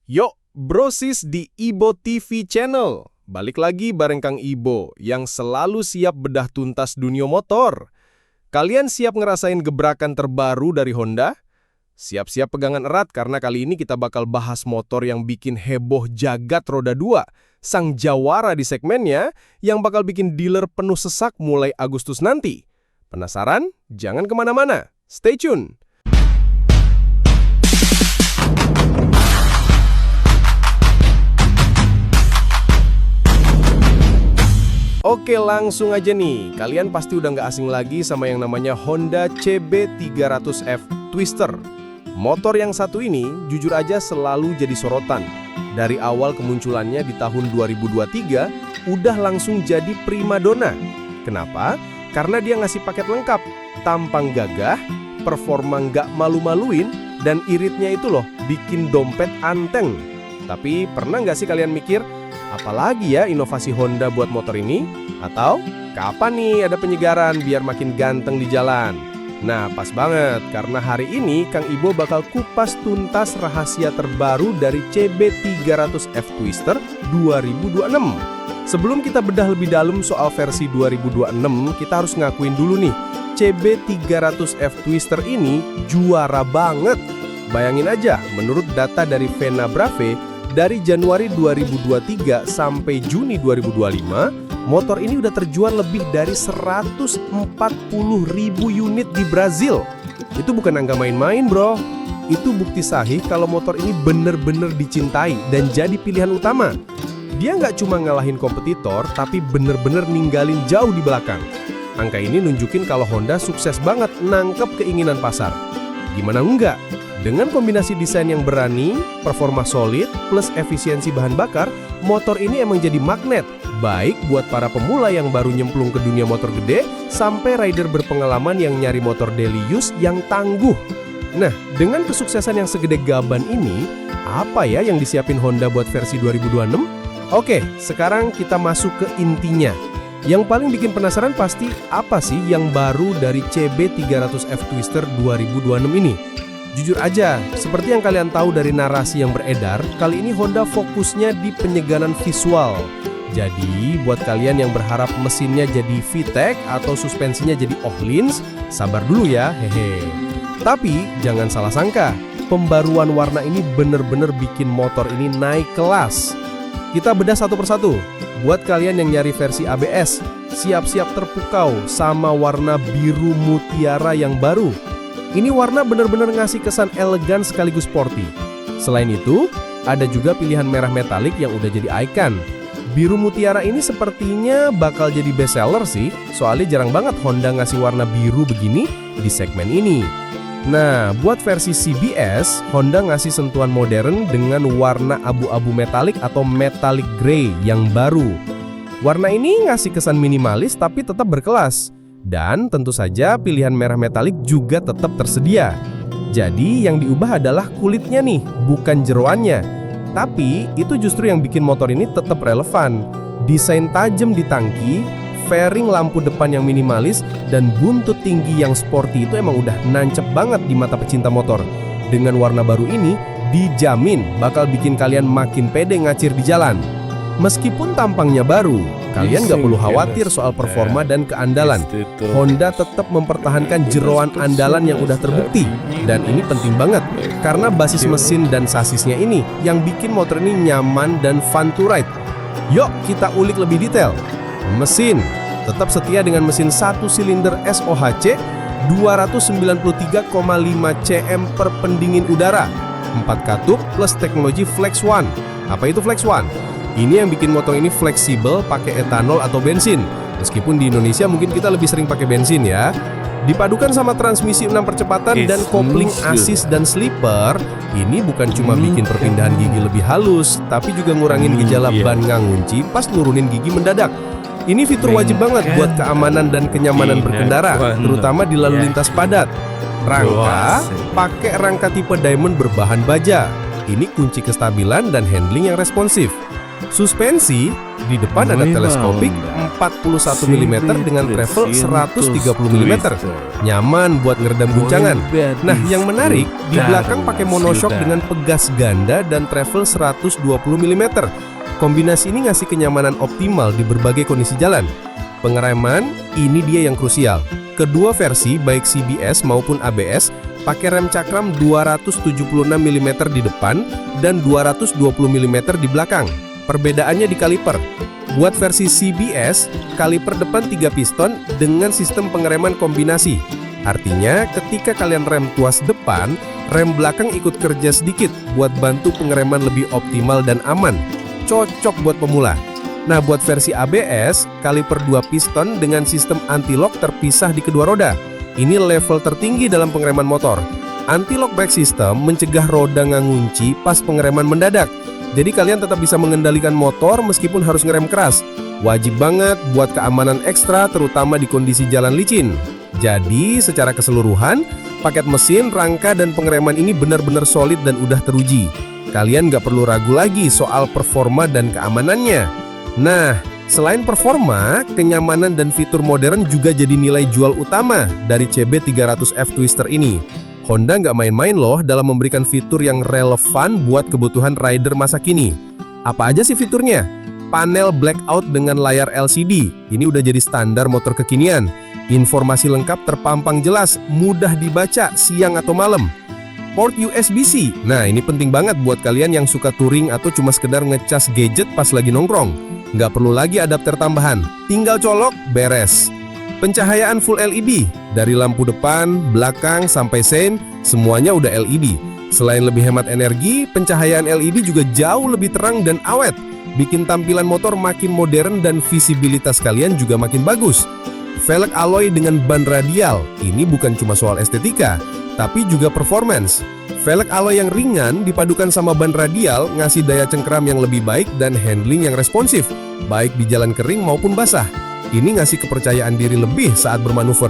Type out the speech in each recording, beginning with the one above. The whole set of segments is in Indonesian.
Yuk, brosis di Ibo TV Channel. Balik lagi bareng Kang Ibo yang selalu siap bedah tuntas dunia motor. Kalian siap ngerasain gebrakan terbaru dari Honda? Siap-siap pegangan erat karena kali ini kita bakal bahas motor yang bikin heboh jagat roda 2, sang jawara di segmennya yang bakal bikin dealer penuh sesak mulai Agustus nanti. Penasaran? Jangan kemana-mana. Stay tune! Oke, langsung aja nih. Kalian pasti udah nggak asing lagi sama yang namanya Honda CB300F Twister. Motor yang satu ini jujur aja selalu jadi sorotan. Dari awal kemunculannya di tahun 2023, udah langsung jadi primadona. Kenapa? Karena dia ngasih paket lengkap. Tampang gagah, performa nggak malu-maluin, dan iritnya itu loh, bikin dompet anteng. Tapi pernah nggak sih kalian mikir, apalagi ya inovasi Honda buat motor ini? Atau kapan nih ada penyegaran biar makin ganteng di jalan? Nah, pas banget karena hari ini Kang Ibo bakal kupas tuntas rahasia terbaru dari CB300F Twister 2026. Sebelum kita bedah lebih dalam soal versi 2026, kita harus ngakuin dulu nih, CB300F Twister ini juara banget. Bayangin aja, menurut data dari Vena Brave, dari Januari 2023 sampai Juni 2025, motor ini udah terjual lebih dari 140.000 unit di Brazil. Itu bukan angka main-main, bro. Itu bukti sahih kalau motor ini bener-bener dicintai dan jadi pilihan utama. Dia nggak cuma ngalahin kompetitor, tapi bener-bener ninggalin jauh di belakang. Angka ini nunjukin kalau Honda sukses banget nangkep keinginan pasar. Gimana enggak? Dengan kombinasi desain yang berani, performa solid, plus efisiensi bahan bakar, motor ini emang jadi magnet. Baik buat para pemula yang baru nyemplung ke dunia motor gede, sampai rider berpengalaman yang nyari motor daily use yang tangguh. Nah, dengan kesuksesan yang segede gaban ini, apa ya yang disiapin Honda buat versi 2026? Oke, sekarang kita masuk ke intinya. Yang paling bikin penasaran pasti apa sih yang baru dari CB300F Twister 2026 ini? Jujur aja, seperti yang kalian tahu dari narasi yang beredar, kali ini Honda fokusnya di penyegaran visual. Jadi, buat kalian yang berharap mesinnya jadi VTEC atau suspensinya jadi Öhlins, sabar dulu ya, hehe. Tapi, jangan salah sangka, pembaruan warna ini bener-bener bikin motor ini naik kelas. Kita bedah satu persatu. Buat kalian yang nyari versi ABS, siap-siap terpukau sama warna biru mutiara yang baru. Ini warna benar-benar ngasih kesan elegan sekaligus sporty. Selain itu, ada juga pilihan merah metalik yang udah jadi icon. Biru mutiara ini sepertinya bakal jadi best seller sih, soalnya jarang banget Honda ngasih warna biru begini di segmen ini. Nah, buat versi CBS, Honda ngasih sentuhan modern dengan warna abu-abu metalik atau metallic grey yang baru. Warna ini ngasih kesan minimalis tapi tetap berkelas. Dan tentu saja pilihan merah metalik juga tetap tersedia. Jadi yang diubah adalah kulitnya nih, bukan jeroannya. Tapi itu justru yang bikin motor ini tetap relevan. Desain tajam di tangki, fairing lampu depan yang minimalis, dan buntut tinggi yang sporty itu emang udah nancep banget di mata pecinta motor. Dengan warna baru ini, dijamin bakal bikin kalian makin pede ngacir di jalan. Meskipun tampangnya baru, kalian gak perlu khawatir soal performa dan keandalan. Honda tetap mempertahankan jeroan andalan yang udah terbukti. Dan ini penting banget, karena basis mesin dan sasisnya ini yang bikin motor ini nyaman dan fun to ride. Yuk kita ulik lebih detail. Mesin, tetap setia dengan mesin 1 silinder SOHC 293,5 cm per pendingin udara, 4 katup plus teknologi Flex One. Apa itu Flex One? Ini yang bikin motor ini fleksibel pakai etanol atau bensin. Meskipun di Indonesia mungkin kita lebih sering pakai bensin ya. Dipadukan sama transmisi 6 percepatan dan kopling assist dan slipper, ini bukan cuma bikin perpindahan gigi lebih halus, tapi juga ngurangin gejala ban ngunci pas nurunin gigi mendadak. Ini fitur wajib banget buat keamanan dan kenyamanan berkendara, terutama di lalu lintas padat. Rangka, pakai rangka tipe diamond berbahan baja. Ini kunci kestabilan dan handling yang responsif. Suspensi, Di depan ada teleskopik 41 mm dengan travel 130 mm. Nyaman buat ngeredam guncangan. Nah, yang menarik, di belakang pakai monoshock dengan pegas ganda dan travel 120 mm. Kombinasi ini ngasih kenyamanan optimal di berbagai kondisi jalan. Pengereman, ini dia yang krusial. Kedua versi, baik CBS maupun ABS, pakai rem cakram 276 mm di depan dan 220 mm di belakang. Perbedaannya di kaliper. Buat versi CBS, kaliper depan 3 piston dengan sistem pengereman kombinasi. Artinya, ketika kalian rem tuas depan, rem belakang ikut kerja sedikit buat bantu pengereman lebih optimal dan aman. Cocok buat pemula. Nah, buat versi ABS, kaliper 2 piston dengan sistem anti-lock terpisah di kedua roda. Ini level tertinggi dalam pengereman motor. Anti-lock brake system mencegah roda ngunci pas pengereman mendadak. Jadi kalian tetap bisa mengendalikan motor meskipun harus ngerem keras. Wajib banget buat keamanan ekstra terutama di kondisi jalan licin. Jadi secara keseluruhan, paket mesin, rangka, dan pengereman ini benar-benar solid dan udah teruji. Kalian nggak perlu ragu lagi soal performa dan keamanannya. Nah, selain performa, kenyamanan dan fitur modern juga jadi nilai jual utama dari CB300F Twister ini. Honda nggak main-main loh dalam memberikan fitur yang relevan buat kebutuhan rider masa kini. Apa aja sih fiturnya? Panel blackout dengan layar LCD. Ini udah jadi standar motor kekinian. Informasi lengkap terpampang jelas, mudah dibaca siang atau malam. Port USB-C. Nah, ini penting banget buat kalian yang suka touring atau cuma sekedar ngecas gadget pas lagi nongkrong. Nggak perlu lagi adapter tambahan. Tinggal colok, beres. Pencahayaan full LED, dari lampu depan, belakang, sampai sein, semuanya udah LED. Selain lebih hemat energi, pencahayaan LED juga jauh lebih terang dan awet. Bikin tampilan motor makin modern dan visibilitas kalian juga makin bagus. Velg alloy dengan ban radial, ini bukan cuma soal estetika, tapi juga performance. Velg alloy yang ringan dipadukan sama ban radial ngasih daya cengkeram yang lebih baik dan handling yang responsif, baik di jalan kering maupun basah. Ini ngasih kepercayaan diri lebih saat bermanuver.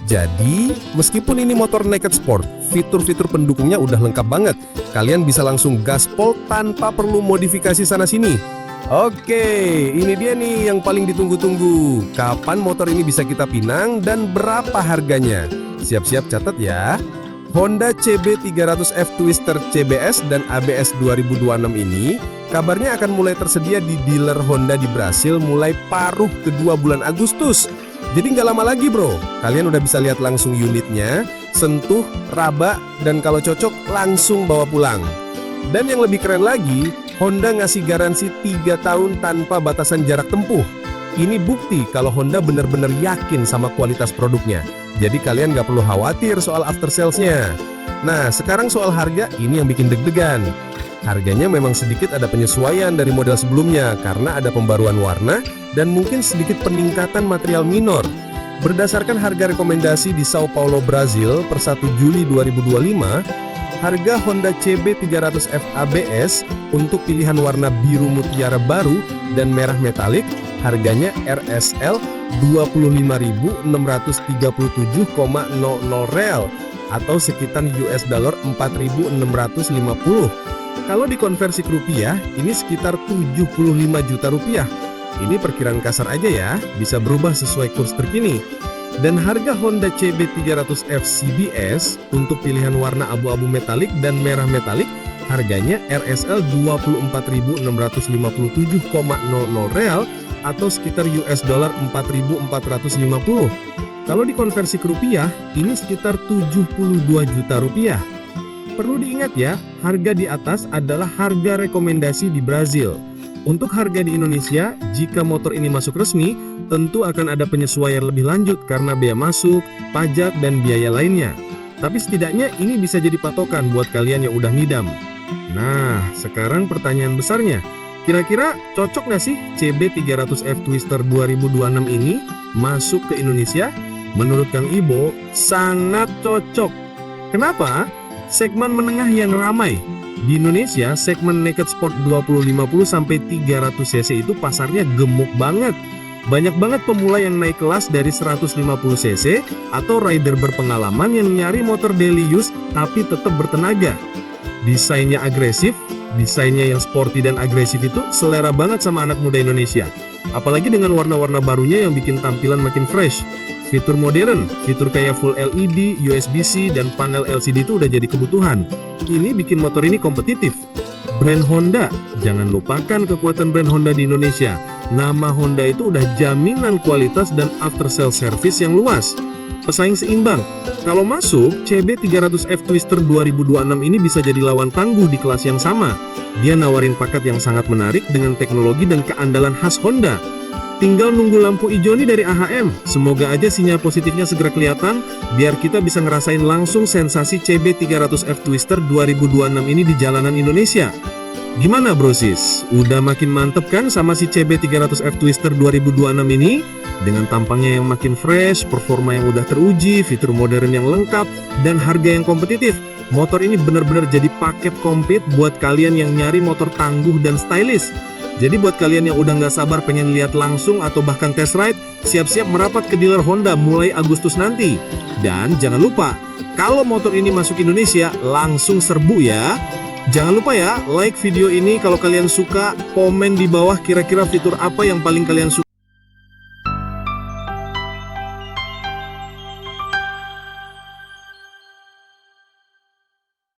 Jadi, meskipun ini motor naked sport, fitur-fitur pendukungnya udah lengkap banget. Kalian bisa langsung gaspol tanpa perlu modifikasi sana-sini. Oke, ini dia nih yang paling ditunggu-tunggu. Kapan motor ini bisa kita pinang dan berapa harganya? Siap-siap catat ya. Honda CB300F Twister CBS dan ABS 2026 ini kabarnya akan mulai tersedia di dealer Honda di Brasil mulai paruh kedua bulan Agustus. Jadi nggak lama lagi bro, kalian udah bisa lihat langsung unitnya, sentuh, raba, dan kalau cocok langsung bawa pulang. Dan yang lebih keren lagi, Honda ngasih garansi 3 tahun tanpa batasan jarak tempuh. Ini bukti kalau Honda benar-benar yakin sama kualitas produknya. Jadi kalian nggak perlu khawatir soal after sales-nya. Nah, sekarang soal harga, ini yang bikin deg-degan. Harganya memang sedikit ada penyesuaian dari model sebelumnya karena ada pembaruan warna dan mungkin sedikit peningkatan material minor. Berdasarkan harga rekomendasi di Sao Paulo, Brazil per 1 Juli 2025, harga Honda CB300F ABS untuk pilihan warna biru mutiara baru dan merah metalik harganya RSL 25.637,00 real atau sekitar US dollar 4.650. Kalau dikonversi ke rupiah, ini sekitar 75 juta rupiah. Ini perkiraan kasar aja ya, bisa berubah sesuai kurs terkini. Dan harga Honda CB300F CBS untuk pilihan warna abu-abu metalik dan merah metalik harganya RSL 24.657,00 real atau sekitar US dollar 4.450. Kalau dikonversi ke rupiah, ini sekitar 72 juta rupiah. Perlu diingat ya, harga di atas adalah harga rekomendasi di Brazil. Untuk harga di Indonesia, jika motor ini masuk resmi, tentu akan ada penyesuaian lebih lanjut karena bea masuk, pajak, dan biaya lainnya. Tapi setidaknya ini bisa jadi patokan buat kalian yang udah ngidam. Nah, sekarang pertanyaan besarnya, kira-kira cocok nggak sih CB300F Twister 2026 ini masuk ke Indonesia? Menurut Kang Ibo, sangat cocok. Kenapa? Segmen menengah yang ramai. Di Indonesia, segmen naked sport 2050 sampai 300 cc itu pasarnya gemuk banget. Banyak banget pemula yang naik kelas dari 150 cc atau rider berpengalaman yang nyari motor daily use tapi tetap bertenaga. Desainnya agresif, Desainnya yang sporty dan agresif itu selera banget sama anak muda Indonesia. Apalagi dengan warna-warna barunya yang bikin tampilan makin fresh. Fitur modern, fitur kayak full LED, USB-C, dan panel LCD itu udah jadi kebutuhan. Ini bikin motor ini kompetitif. Brand Honda, jangan lupakan kekuatan brand Honda di Indonesia. Nama Honda itu udah jaminan kualitas dan after sale service yang luas. Pesaing seimbang. Kalau masuk, CB300F Twister 2026 ini bisa jadi lawan tangguh di kelas yang sama. Dia nawarin paket yang sangat menarik dengan teknologi dan keandalan khas Honda. Tinggal nunggu lampu hijau nih dari AHM. Semoga aja sinyal positifnya segera kelihatan, biar kita bisa ngerasain langsung sensasi CB300F Twister 2026 ini di jalanan Indonesia. Gimana brosis? Udah makin mantep kan sama si CB300F Twister 2026 ini? Dengan tampangnya yang makin fresh, performa yang udah teruji, fitur modern yang lengkap, dan harga yang kompetitif. Motor ini benar-benar jadi paket komplit buat kalian yang nyari motor tangguh dan stylish. Jadi buat kalian yang udah nggak sabar pengen lihat langsung atau bahkan test ride, siap-siap merapat ke dealer Honda mulai Agustus nanti. Dan jangan lupa, kalau motor ini masuk Indonesia, langsung serbu ya. Jangan lupa ya, like video ini kalau kalian suka, komen di bawah kira-kira fitur apa yang paling kalian suka.